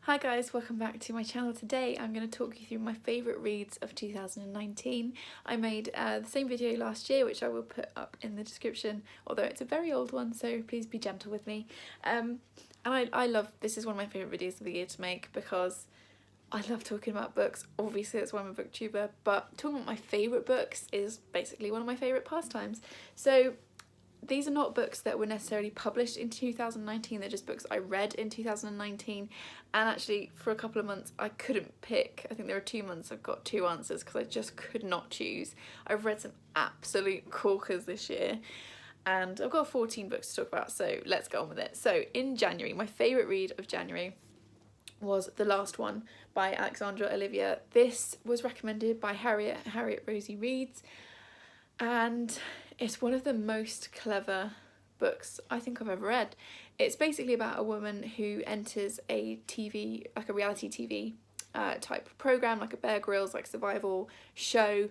Hi guys, welcome back to my channel. Today I'm going to talk you through my favourite reads of 2019. I made the same video last year, which I will put up in the description, although it's a very old one, so please be gentle with me. And I love, this is one of my favourite videos of the year to make because I love talking about books. Obviously that's why I'm a booktuber, but talking about my favourite books is basically one of my favourite pastimes. So these are not books that were necessarily published in 2019, they're just books I read in 2019, and actually for a couple of months I couldn't pick. I think there were 2 months I've got 2 answers because I just could not choose. I've read some absolute corkers this year and I've got 14 books to talk about, so let's get on with it. So in January, my favourite read of January was The Last One by Alexandra Olivia. This was recommended by Harriet Rosie Reads, and it's one of the most clever books I think I've ever read. It's basically about a woman who enters a TV, like a reality TV type program, like a Bear Grylls, like survival show,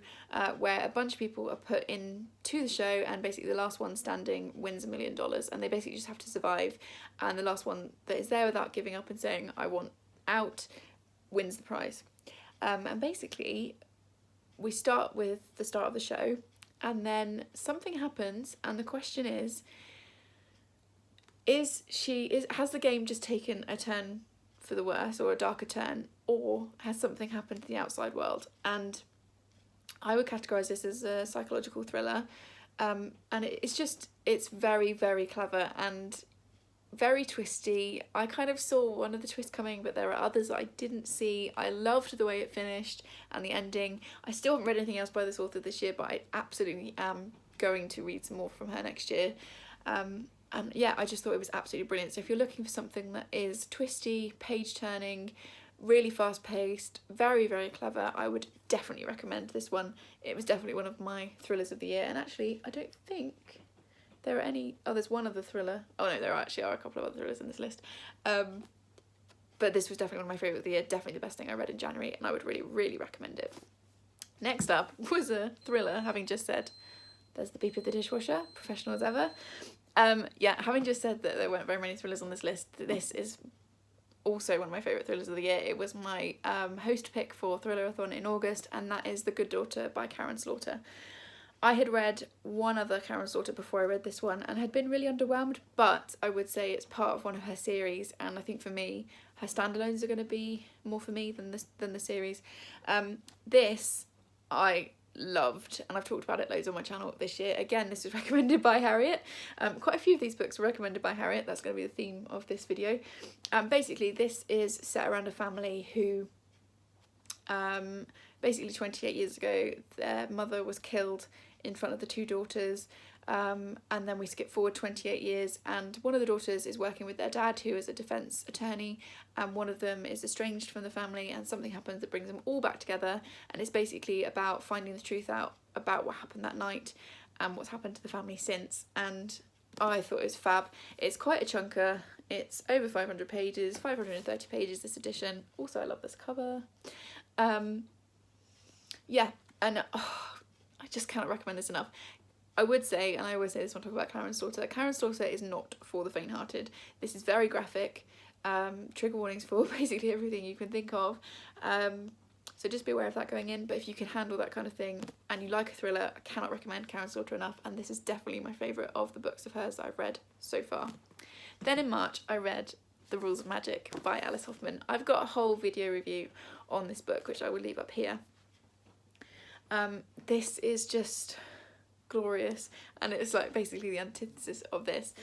where a bunch of people are put into the show, and basically the last one standing wins $1 million, and they basically just have to survive, and the last one that is there without giving up and saying I want out wins the prize. And basically we start with the start of the show, and then something happens, and the question is has the game just taken a turn for the worse, or a darker turn, or has something happened to the outside world? And I would categorise this as a psychological thriller, and it's very, very clever and very twisty. I kind of saw one of the twists coming, but there are others that I didn't see. I loved the way it finished and the ending. I still haven't read anything else by this author this year, but I absolutely am going to read some more from her next year. And yeah, I just thought it was absolutely brilliant. So if you're looking for something that is twisty, page turning, really fast paced, very, very clever, I would definitely recommend this one. It was definitely one of my thrillers of the year, and actually I don't think there are any, oh there's one other thriller, oh no there actually are a couple of other thrillers in this list, but this was definitely one of my favourite of the year, definitely the best thing I read in January, and I would really, really recommend it. Next up was a thriller, having just said there's the beep of the dishwasher, professional as ever. Yeah, having just said that there weren't very many thrillers on this list, this is also one of my favourite thrillers of the year. It was my host pick for Thriller-a-thon in August, and that is The Good Daughter by Karin Slaughter. I had read one other Karin Slaughter before I read this one and had been really underwhelmed, but I would say it's part of one of her series, and I think for me her standalones are going to be more for me than the series. This I loved, and I've talked about it loads on my channel this year. Again, this was recommended by Harriet. Quite a few of these books were recommended by Harriet. That's going to be the theme of this video. Basically this is set around a family who basically 28 years ago their mother was killed in front of the 2 daughters, and then we skip forward 28 years, and one of the daughters is working with their dad, who is a defence attorney, and one of them is estranged from the family, and something happens that brings them all back together, and it's basically about finding the truth out about what happened that night and what's happened to the family since. And I thought it was fab. It's quite a chunker, it's over 500 pages, 530 pages this edition. Also I love this cover. Yeah, and I just cannot recommend this enough. I would say, and I always say this when I talk about Karin Slaughter, Karin Slaughter is not for the faint-hearted. This is very graphic, trigger warnings for basically everything you can think of, so just be aware of that going in. But if you can handle that kind of thing and you like a thriller, I cannot recommend Karin Slaughter enough, and this is definitely my favourite of the books of hers that I've read so far. Then in March I read The Rules of Magic by Alice Hoffman. I've got a whole video review on this book which I will leave up here. This is just glorious, and it's like basically the antithesis of this.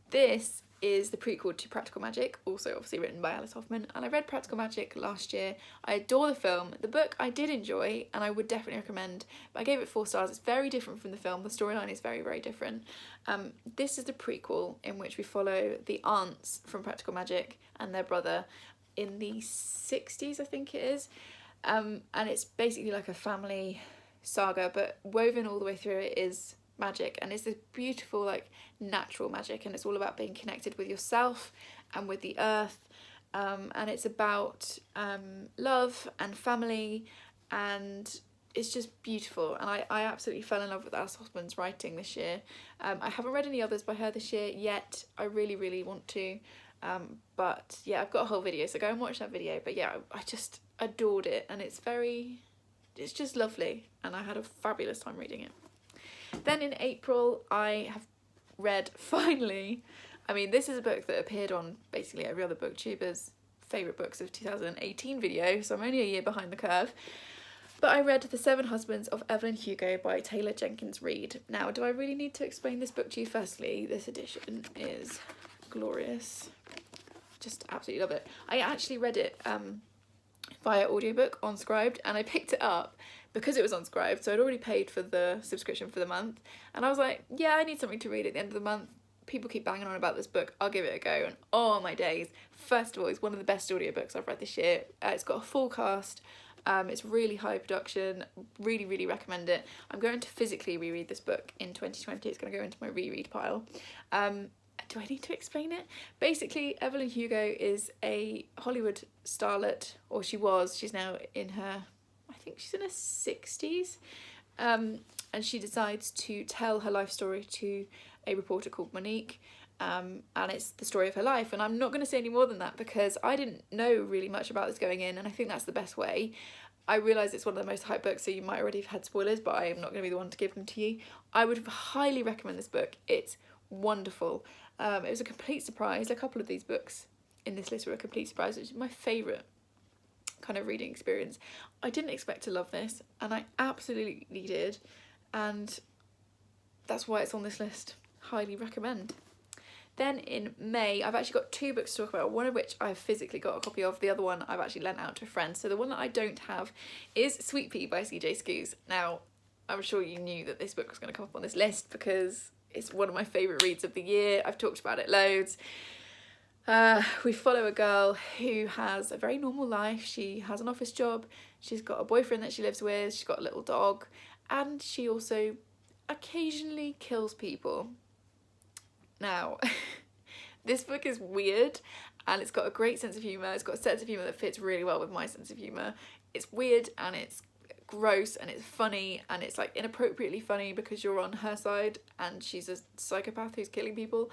This is the prequel to Practical Magic, also obviously written by Alice Hoffman, and I read Practical Magic last year. I adore the film. The book I did enjoy and I would definitely recommend, but I gave it 4 stars. It's very different from the film. The storyline is very, very different. This is the prequel in which we follow the aunts from Practical Magic and their brother in the 60s, I think it is. And it's basically like a family saga, but woven all the way through it is magic, and it's this beautiful like natural magic, and it's all about being connected with yourself and with the earth, and it's about love and family, and it's just beautiful. And I absolutely fell in love with Alice Hoffman's writing this year. I haven't read any others by her this year yet. I really, really want to. But yeah, I've got a whole video, so go and watch that video. But yeah, I just adored it, and it's just lovely, and I had a fabulous time reading it. Then in April, I have read, finally, I mean, this is a book that appeared on basically every other booktuber's favourite books of 2018 video, so I'm only a year behind the curve. But I read The Seven Husbands of Evelyn Hugo by Taylor Jenkins Reid. Now, do I really need to explain this book to you? Firstly, this edition is glorious. Just absolutely love it. I actually read it via audiobook on Scribed, and I picked it up because it was on Scribed, so I'd already paid for the subscription for the month, and I was like, yeah, I need something to read at the end of the month. People keep banging on about this book, I'll give it a go. And oh my days, first of all, it's one of the best audiobooks I've read this year. It's got a full cast, it's really high production, really recommend it. I'm going to physically reread this book in 2020, it's going to go into my reread pile. Do I need to explain it? Basically, Evelyn Hugo is a Hollywood starlet, or she was, she's now in her, I think she's in her 60s, and she decides to tell her life story to a reporter called Monique, and it's the story of her life. And I'm not going to say any more than that because I didn't know really much about this going in, and I think that's the best way. I realise it's one of the most hyped books, so you might already have had spoilers, but I am not going to be the one to give them to you. I would highly recommend this book. It's wonderful. It was a complete surprise. A couple of these books in this list were a complete surprise, which is my favourite kind of reading experience. I didn't expect to love this, and I absolutely did, and that's why it's on this list. Highly recommend. Then in May, I've actually got two books to talk about, one of which I've physically got a copy of, the other one I've actually lent out to a friend. So the one that I don't have is Sweetpea by Cj Skuse. Now, I'm sure you knew that this book was going to come up on this list because it's one of my favourite reads of the year. I've talked about it loads. We follow a girl who has a very normal life. She has an office job, she's got a boyfriend that she lives with, she's got a little dog, and she also occasionally kills people. Now, this book is weird, and it's got a great sense of humour. It's got a sense of humour that fits really well with my sense of humour. It's weird, and it's gross, and it's funny, and it's like inappropriately funny because you're on her side and she's a psychopath who's killing people.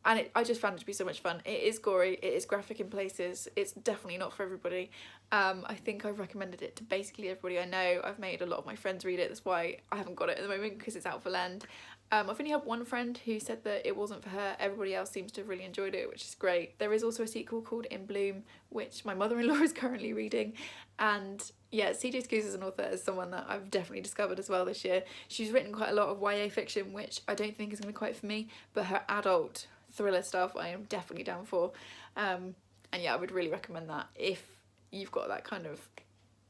And I just found it to be so much fun. It is gory, it is graphic in places, it's definitely not for everybody. I think I've recommended it to basically everybody I know. I've made a lot of my friends read it, that's why I haven't got it at the moment, because it's out for Lend. I've only had one friend who said that it wasn't for her. Everybody else seems to have really enjoyed it, which is great. There is also a sequel called In Bloom, which my mother-in-law is currently reading. And yeah, Cj Tudor as an author is someone that I've definitely discovered as well this year. She's written quite a lot of YA fiction, which I don't think is going to be quite for me, but her adult thriller stuff I am definitely down for. And yeah, I would really recommend that if you've got that kind of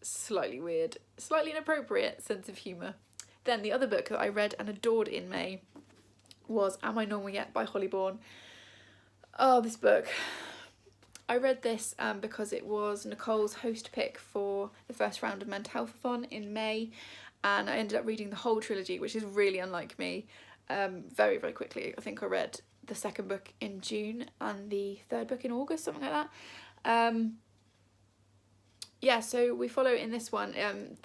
slightly weird, slightly inappropriate sense of humour. Then the other book that I read and adored in May was Am I Normal Yet by Holly Bourne. Oh, this book. I read this because it was Nicole's host pick for the first round of Mental Health-a-thon in May, and I ended up reading the whole trilogy, which is really unlike me, very quickly. I think I read the second book in June and the third book in August, something like that. Yeah, so we follow in this one,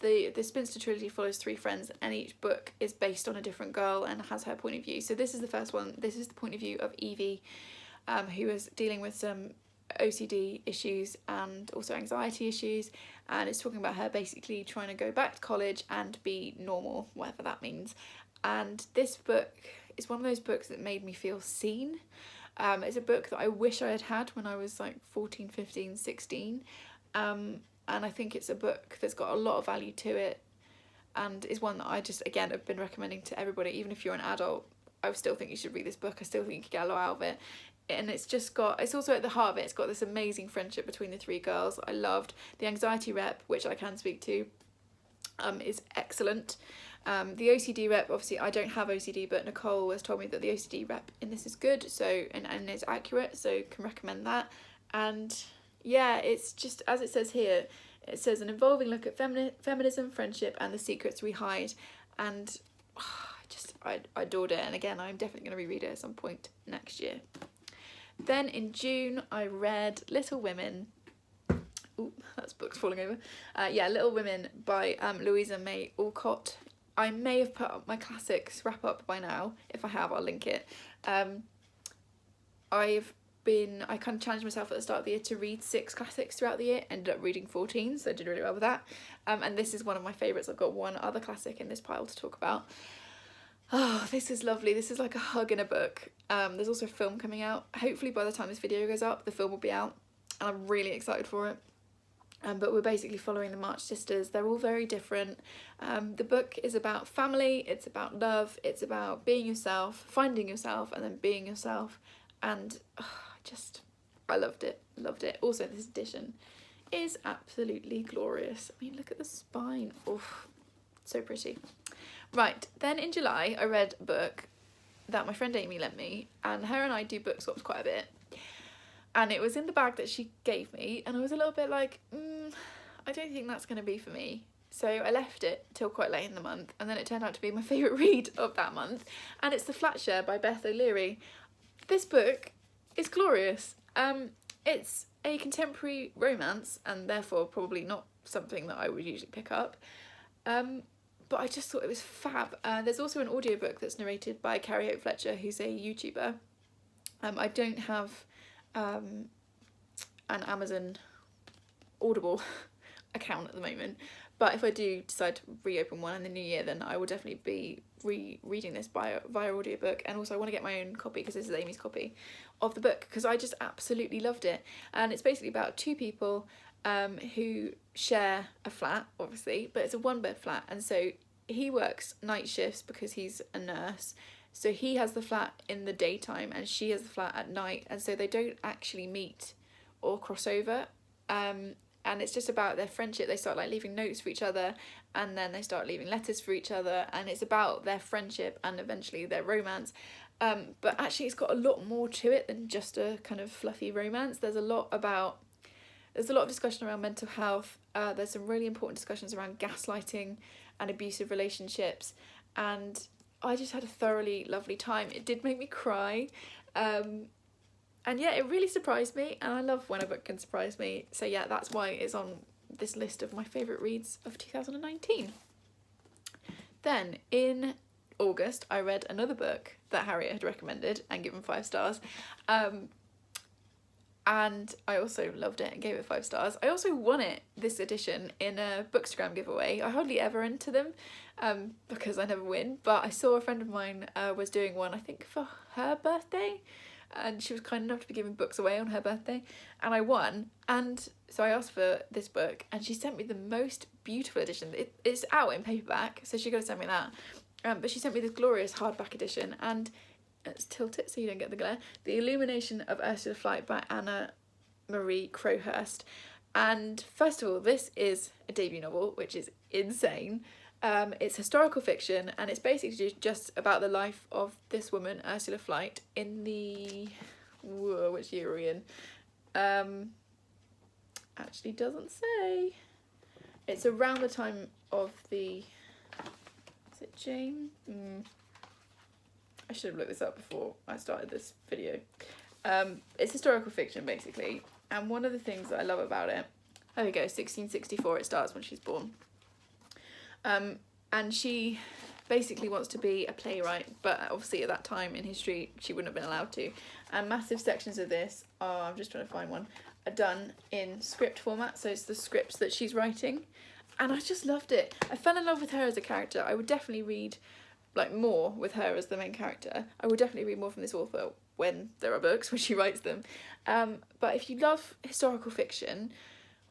the Spinster trilogy follows three friends, and each book is based on a different girl and has her point of view. So this is the first one. This is the point of view of Evie, who is dealing with some OCD issues and also anxiety issues, and it's talking about her basically trying to go back to college and be normal, whatever that means. And this book is one of those books that made me feel seen. It's a book that I wish I had had when I was like 14, 15, 16. And I think it's a book that's got a lot of value to it, and is one that I just, again, have been recommending to everybody. Even if you're an adult, I still think you should read this book. I still think you could get a lot out of it. And it's just got, it's also at the heart of it, it's got this amazing friendship between the three girls. I loved the anxiety rep, which I can speak to, is excellent. The OCD rep, obviously I don't have OCD, but Nicole has told me that the OCD rep in this is good, so and it's accurate, so can recommend that. And yeah, it's just, as it says here, it says an involving look at feminism, friendship, and the secrets we hide. And I adored it, and again, I'm definitely going to reread it at some point next year. Then in June, I read Little Women. Ooh, that's books falling over. Yeah, Little Women by Louisa May Alcott. I may have put up my classics wrap up by now. If I have, I'll link it. I've I kind of challenged myself at the start of the year to read 6 classics throughout the year, ended up reading 14, so I did really well with that. And this is one of my favourites. I've got one other classic in this pile to talk about. Oh, this is lovely. This is like a hug in a book. There's also a film coming out. Hopefully by the time this video goes up, the film will be out, and I'm really excited for it. But we're basically following the March sisters. They're all very different. The book is about family, it's about love, it's about being yourself, finding yourself, and then being yourself. And I loved it. Also, this edition is absolutely glorious. I mean, look at the spine. Oh, so pretty. Right, then in July, I read a book that my friend Amy lent me, and her and I do book swaps quite a bit. And it was in the bag that she gave me, and I was a little bit like, I don't think that's going to be for me. So I left it till quite late in the month, and then it turned out to be my favourite read of that month, and it's The Flatshare by Beth O'Leary. This book is glorious. It's a contemporary romance, and therefore probably not something that I would usually pick up. But I just thought it was fab. There's also an audiobook that's narrated by Karin Fletcher, who's a YouTuber. I don't have an Amazon Audible account at the moment, but if I do decide to reopen one in the new year, then I will definitely be rereading this via audiobook. And also I want to get my own copy, because this is Amy's copy of the book, because I just absolutely loved it. And it's basically about 2 people who share a flat, obviously, but it's a 1-bed flat, and so he works night shifts because he's a nurse. So he has the flat in the daytime and she has the flat at night, and so they don't actually meet or cross over. And it's just about their friendship. They start like leaving notes for each other, and then they start leaving letters for each other, and it's about their friendship and eventually their romance. But actually it's got a lot more to it than just a kind of fluffy romance. There's a lot of discussion around mental health. There's some really important discussions around gaslighting and abusive relationships, and I just had a thoroughly lovely time. It did make me cry, and yeah, it really surprised me, and I love when a book can surprise me. So yeah, that's why it's on this list of my favourite reads of 2019. Then in August, I read another book that Harriet had recommended and given 5 stars. And I also loved it and gave it 5 stars. I also won it, this edition, in a Bookstagram giveaway. I hardly ever enter them because I never win, but I saw a friend of mine was doing one, I think for her birthday, and she was kind enough to be giving books away on her birthday, and I won. And so I asked for this book, and she sent me the most beautiful edition. It's out in paperback, so she got to send me that. But she sent me this glorious hardback edition, and let's tilt it so you don't get the glare. The Illumination of Ursula Flight by Anna Marie Crowhurst. And first of all, this is a debut novel, which is insane. It's historical fiction, and it's basically just about the life of this woman, Ursula Flight, in the... Whoa, which year are we in? Actually doesn't say. It's around the time of the... Is it Jane? I should have looked this up before I started this video. It's historical fiction, basically, and one of the things that I love about it, there we go, 1664 it starts when she's born. And she basically wants to be a playwright, but obviously at that time in history she wouldn't have been allowed to. And massive sections of this are, I'm just trying to find one, are done in script format, so it's the scripts that she's writing. And I just loved it. I fell in love with her as a character. I would definitely read like more with her as the main character. I would definitely read more from this author when there are books, when she writes them. But if you love historical fiction,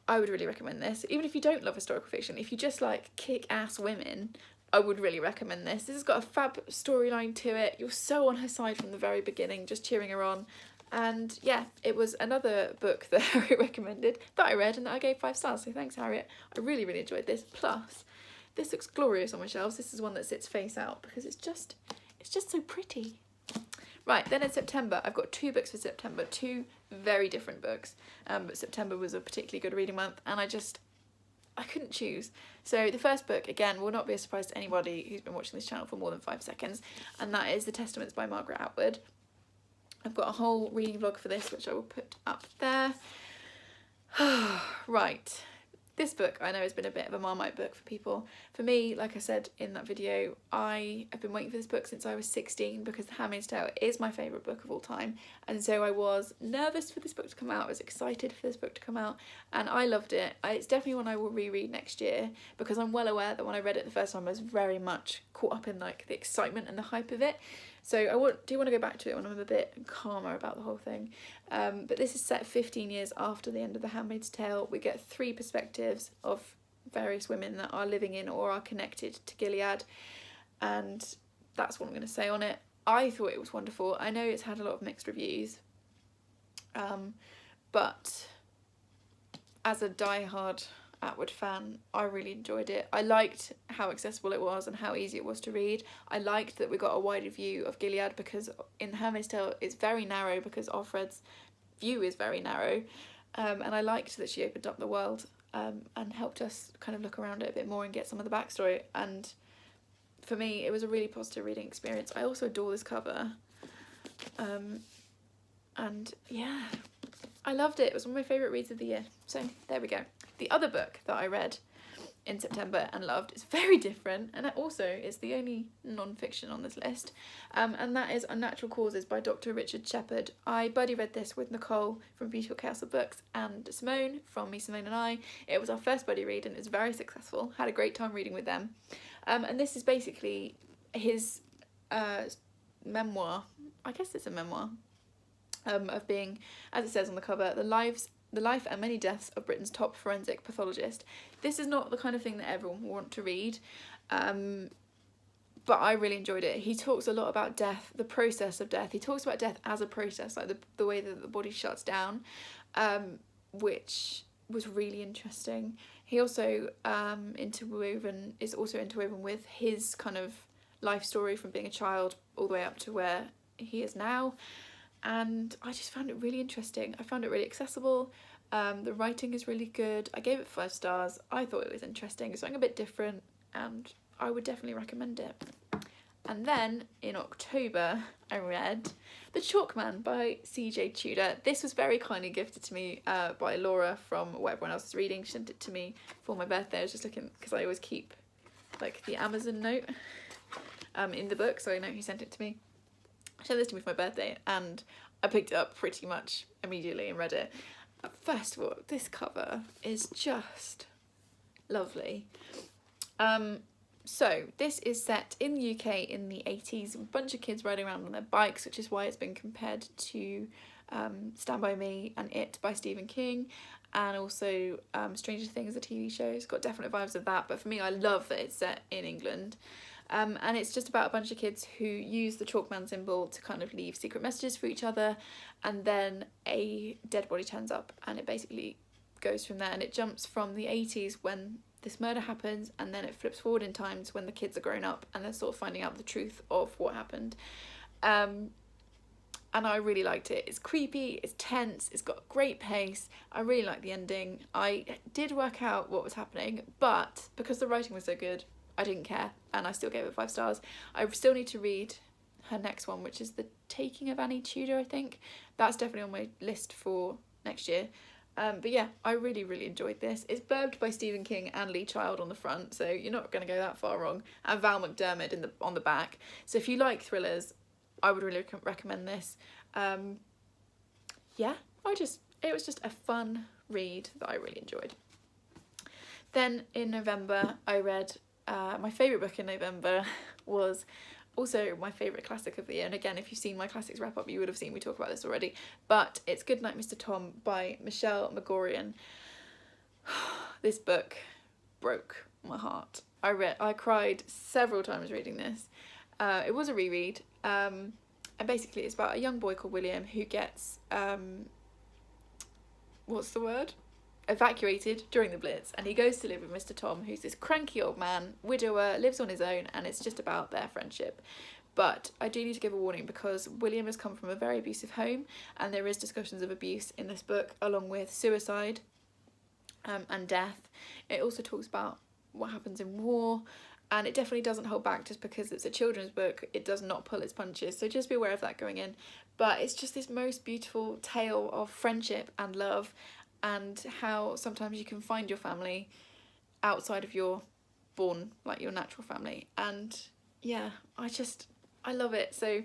I would really recommend this. Even if you don't love historical fiction, if you just like kick-ass women, I would really recommend this. This has got a fab storyline to it. You're so on her side from the very beginning, just cheering her on. And yeah, it was another book that Harriet recommended that I read and that I gave 5 stars. So thanks, Harriet. I really, really enjoyed this. Plus, this looks glorious on my shelves. This is one that sits face out because it's just so pretty. Right, then in September, I've got 2 books for September, 2 very different books. But September was a particularly good reading month, and I couldn't choose. So the first book, again, will not be a surprise to anybody who's been watching this channel for more than 5 seconds, and that is The Testments by Margaret Atwood. I've got a whole reading vlog for this, which I will put up there. Right, This book I know has been a bit of a Marmite book for people. For me, like I said in that video, I have been waiting for this book since I was 16 because The Handmaid's Tale is my favourite book of all time, and so I was nervous for this book to come out, I was excited for this book to come out, and I loved it. It's definitely one I will reread next year because I'm well aware that when I read it the first time I was very much caught up in like the excitement and the hype of it. So I do want to go back to it when I'm a bit calmer about the whole thing. But this is set 15 years after the end of The Handmaid's Tale. We get 3 perspectives of various women that are living in or are connected to Gilead. And that's what I'm going to say on it. I thought it was wonderful. I know it's had a lot of mixed reviews. But as a diehard Atwood fan, I really enjoyed it. I liked how accessible it was and how easy it was to read. I liked that we got a wider view of Gilead because in The Handmaid's Tale it's very narrow because Offred's view is very narrow, and I liked that she opened up the world and helped us kind of look around it a bit more and get some of the backstory, and for me it was a really positive reading experience. I also adore this cover, and yeah, I loved it. It was one of my favourite reads of the year, so there we go. The other book that I read in September and loved is very different, and it also is the only non-fiction on this list, and that is Unnatural Causes by Dr. Richard Shepherd. I buddy read this with Nicole from Beautiful Chaos of Books and Simone from Me, Simone and I. It was our first buddy read and it was very successful. Had a great time reading with them. And this is basically his memoir. I guess it's a memoir of being, as it says on the cover, the life and many deaths of Britain's top forensic pathologist. This is not the kind of thing that everyone will want to read, but I really enjoyed it. He talks a lot about death, the process of death. He talks about death as a process, like the way that the body shuts down, which was really interesting. He also is also interwoven with his kind of life story from being a child all the way up to where he is now. And I just found it really interesting. I found it really accessible. The writing is really good. I gave it 5 stars. I thought it was interesting. It's something a bit different and I would definitely recommend it. And then in October I read The Chalkman by Cj Tudor. This was very kindly gifted to me by Laura from what everyone else was reading. She sent it to me for my birthday. I was just looking because I always keep like the Amazon note in the book, so I know who sent it to me. She sent this to me for my birthday and I picked it up pretty much immediately and read it. First of all, this cover is just lovely. So this is set in the UK in the 80s, a bunch of kids riding around on their bikes, which is why it's been compared to Stand By Me and It by Stephen King, and also Stranger Things, the TV show. It's got definite vibes of that, but for me I love that it's set in England. And it's just about a bunch of kids who use the Chalkman symbol to kind of leave secret messages for each other, and then a dead body turns up and it basically goes from there, and it jumps from the 80s when this murder happens and then it flips forward in times when the kids are grown up and they're sort of finding out the truth of what happened. And I really liked it. It's creepy, it's tense, it's got great pace. I really like the ending. I did work out what was happening, but because the writing was so good I didn't care and I still gave it 5 stars. I still need to read her next one, which is The Taking of Annie Tudor, I think. That's definitely on my list for next year. But yeah, I really, really enjoyed this. It's blurbed by Stephen King and Lee Child on the front, so you're not going to go that far wrong. And Val McDermid on the back. So if you like thrillers, I would really recommend this. Yeah, it was just a fun read that I really enjoyed. Then in November, I read my favourite book in November was also my favourite classic of the year, and again, if you've seen my classics wrap up you would have seen me talk about this already, but it's Goodnight, Mr. Tom by Michelle Magorian. This book broke my heart. I cried several times reading this. It was a reread, and basically it's about a young boy called William who gets evacuated during the Blitz, and he goes to live with Mr. Tom, who's this cranky old man, widower, lives on his own, and it's just about their friendship. But I do need to give a warning because William has come from a very abusive home, and there is discussions of abuse in this book, along with suicide and death. It also talks about what happens in war, and it definitely doesn't hold back. Just because it's a children's book, it does not pull its punches, so just be aware of that going in. But it's just this most beautiful tale of friendship and love, and how sometimes you can find your family outside of your Bourne, like your natural family. And yeah, I love it. So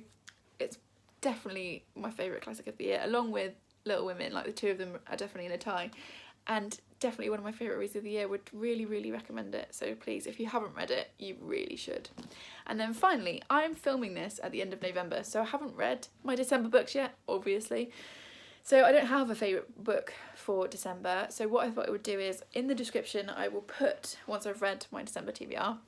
it's definitely my favourite classic of the year, along with Little Women. Like, the two of them are definitely in a tie, and definitely one of my favourite reads of the year. Would really recommend it. So please, if you haven't read it, you really should. And then finally, I'm filming this at the end of November, so I haven't read my December books yet, obviously. So I don't have a favourite book for December. So what I thought I would do is, in the description, I will put, once I've read my December TBR,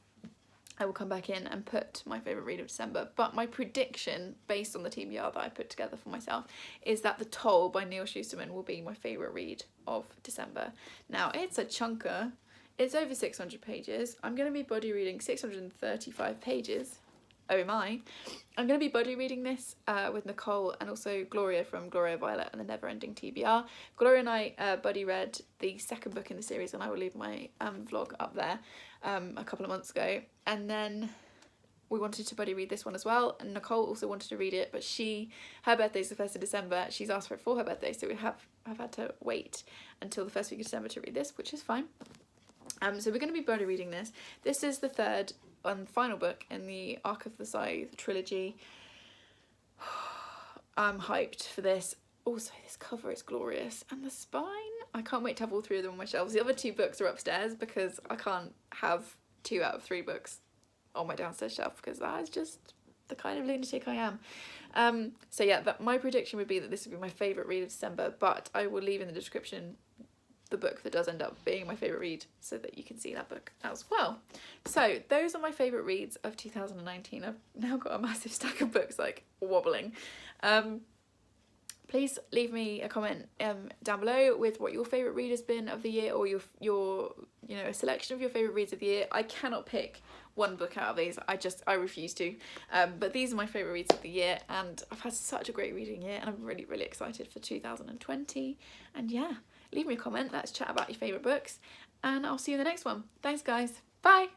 I will come back in and put my favourite read of December. But my prediction, based on the TBR that I put together for myself, is that The Toll by Neil Shusterman will be my favourite read of December. Now, it's a chunker. It's over 600 pages. I'm going to be body reading 635 pages. Oh my. I'm going to be buddy reading this with Nicole and also Gloria from Gloria Violet and the Neverending TBR. Gloria and I buddy read the second book in the series, and I will leave my vlog up there a couple of months ago. And then we wanted to buddy read this one as well, and Nicole also wanted to read it, but her birthday's the 1st of December. She's asked for it for her birthday, so I've had to wait until the first week of December to read this, which is fine. So we're going to be buddy reading this. This is the third and final book in the Arc of the Scythe trilogy. I'm hyped for this. Also, this cover is glorious, and the spine. I can't wait to have all three of them on my shelves. The other two books are upstairs because I can't have 2 out of 3 books on my downstairs shelf, because that is just the kind of lunatic I am. So yeah, my prediction would be that this would be my favourite read of December, but I will leave in the description the book that does end up being my favourite read, so that you can see that book as well. So those are my favourite reads of 2019. I've now got a massive stack of books like wobbling. Please leave me a comment down below with what your favourite read has been of the year, or your you know, a selection of your favourite reads of the year. I cannot pick one book out of these. I refuse to. But these are my favourite reads of the year, and I've had such a great reading year, and I'm really excited for 2020. And yeah, leave me a comment, let's chat about your favourite books, and I'll see you in the next one. Thanks guys, bye!